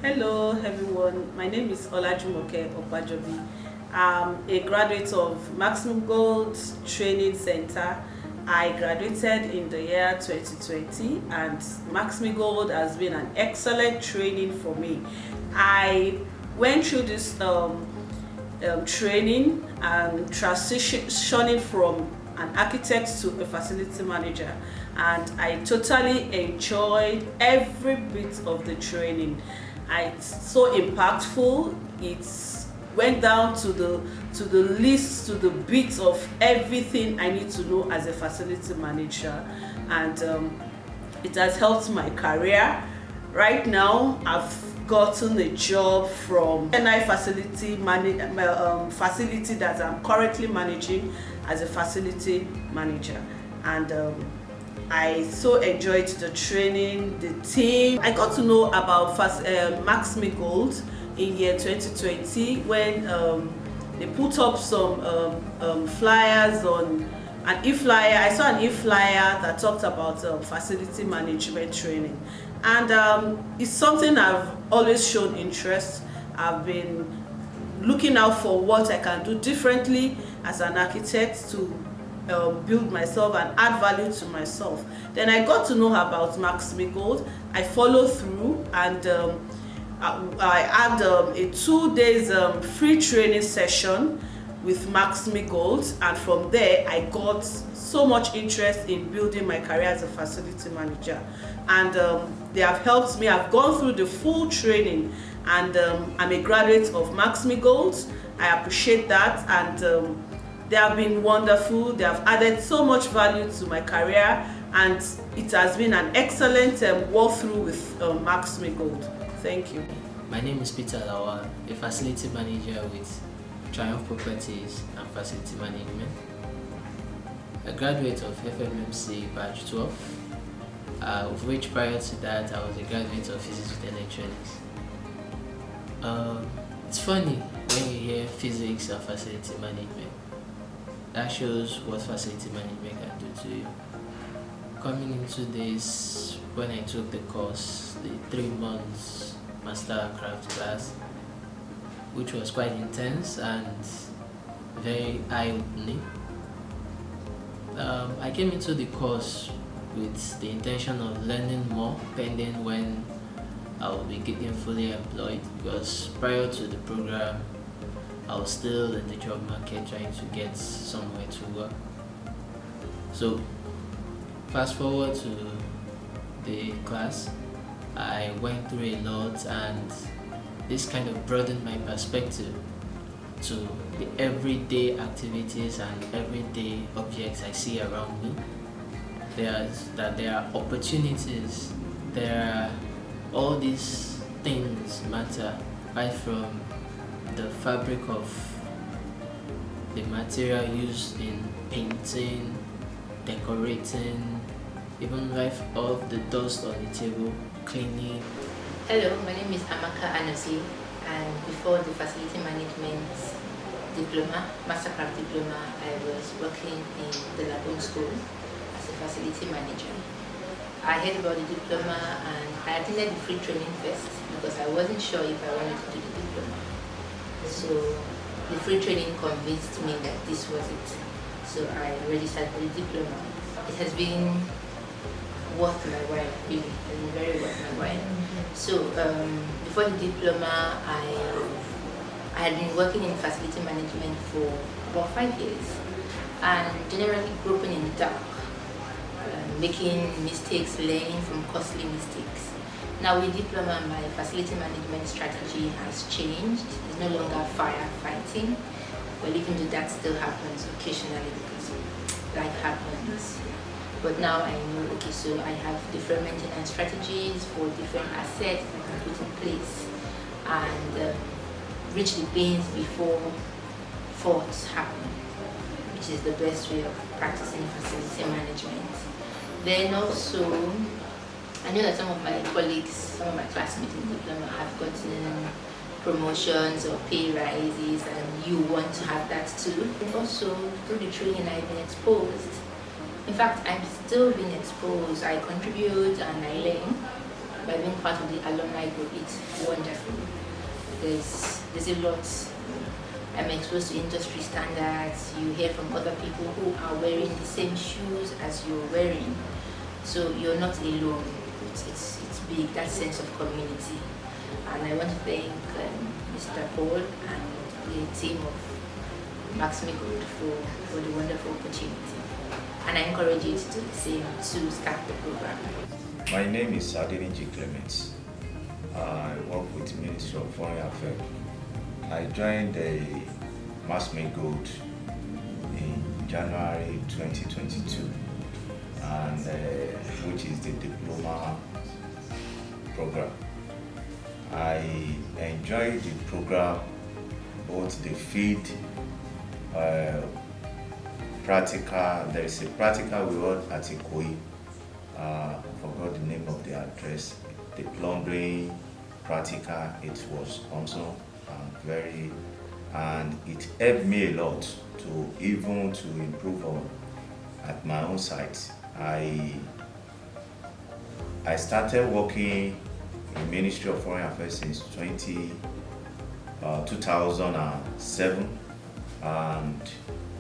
Hello everyone, my name is Olajumoke Opajobi. I'm a graduate of Max-Migold Training Center. I graduated in the year 2020 and Max-Migold has been an excellent training for me. I went through this training and transitioning from an architect to a facility manager, and I totally enjoyed every bit of the training. It's so impactful. It went down to the list, to the bits of everything I need to know as a facility manager, and it has helped my career. Right now I've gotten a job from NI facility facility that I'm currently managing as a facility manager, and I so enjoyed the training, the team. I got to know about Max-Migold in year 2020 when they put up some flyers on an e-flyer. I saw an e-flyer that talked about facility management training, and it's something I've always shown interest. I've been looking out for what I can do differently as an architect to build myself and add value to myself. Then I got to know about Max-Migold. I followed through, and I had a 2 days free training session with Max-Migold, and from there I got so much interest in building my career as a facility manager, and they have helped me. I've gone through the full training, and I'm a graduate of Max-Migold. I appreciate that, and they have been wonderful. They have added so much value to my career, and it has been an excellent walkthrough with Max-Migold. Thank you. My name is Peter Lawa, a facility manager with Triumph Properties and Facility Management. A graduate of FMMC Batch 12, of which prior to that I was a graduate of Physics with Electronics. It's funny when you hear physics and facility management. That shows what facility management can do to you. Coming into this, when I took the course, the 3 months master craft class, which was quite intense and very eye-opening. I came into the course with the intention of learning more pending when I will be getting fully employed, because prior to the program I was still in the job market trying to get somewhere to work. So fast forward to the class, I went through a lot, and this kind of broadened my perspective to the everyday activities and everyday objects I see around me. There are opportunities, there are all these things matter, right from the fabric of the material used in painting, decorating, even right off the dust on the table, cleaning. Hello, my name is Amaka Anosi, and before the Facility Management Diploma, Mastercraft Diploma, I was working in the Lagoon School as a facility manager. I heard about the diploma and I attended the free training first because I wasn't sure if I wanted to do the diploma. So the free training convinced me that this was it. So I registered for the diploma. It has been worth my while, really. It has been very worth my while. So before the diploma, I had been working in facility management for about 5 years, and generally groping in the dark, making mistakes, learning from costly mistakes. Now with diploma, my facility management strategy has changed. It's no longer firefighting, but even though that still happens occasionally because life happens. But now I know, okay, so I have different maintenance strategies for different assets that I can put in place and reach the bins before faults happen, which is the best way of practicing facility management. Then also, I know that some of my colleagues, some of my classmates in diploma have gotten promotions or pay rises, and you want to have that too. And also, through the training, I've been exposed. In fact, I'm still being exposed. I contribute and I learn. by being part of the alumni group, it's wonderful. There's a lot. I'm exposed to industry standards. You hear from other people who are wearing the same shoes as you're wearing, so you're not alone. It's big, that sense of community. And I want to thank Mr. Paul and the team of Max-Migold for the wonderful opportunity. And I encourage you to do the same to start the program. My name is Sadirinji Clements. I work with the Ministry of Foreign Affairs. I joined the Max-Migold in January 2022, and which is the diploma program. I enjoyed the program, both the field, practical. There is a practical we hold at Ikoyi. I forgot the name of the address. The plumbing practical, it was awesome and it helped me a lot to improve on at my own site. I started working in Ministry of Foreign Affairs since 2007, and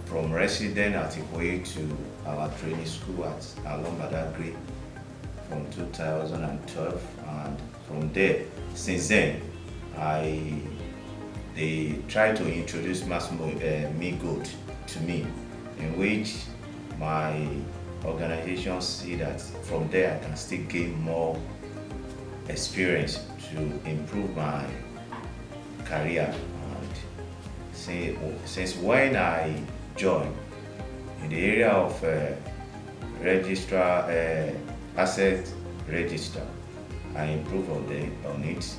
from resident at Ikoyi to our training school at Badagry from 2012, and from there, since then, they tried to introduce Max-Migold to me, in which my organization see that from there I can still gain more experience to improve my career. And since when I joined in the area of asset register, I improve on it.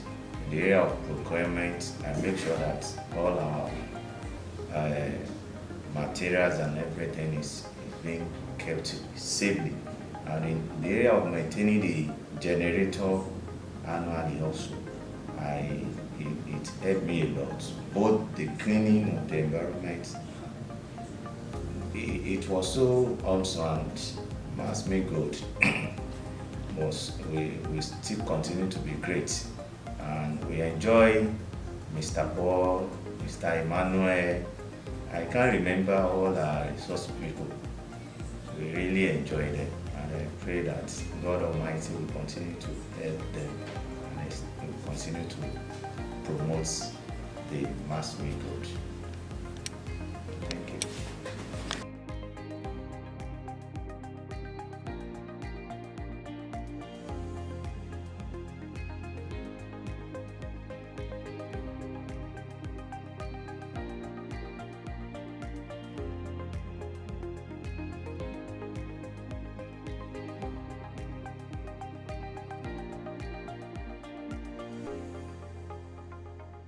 In the area of procurement, I make sure that all our materials and everything is being kept safely. And in the area of maintaining the generator annually also, it helped me a lot. Both the cleaning of the environment, it was so awesome, and Max-Migold we still continue to be great, and we enjoy Mr. Paul, Mr. Emmanuel. I can't remember all our resource people. We really enjoy them, and I pray that God Almighty will continue to help them, and will continue to promote the Max-Migold.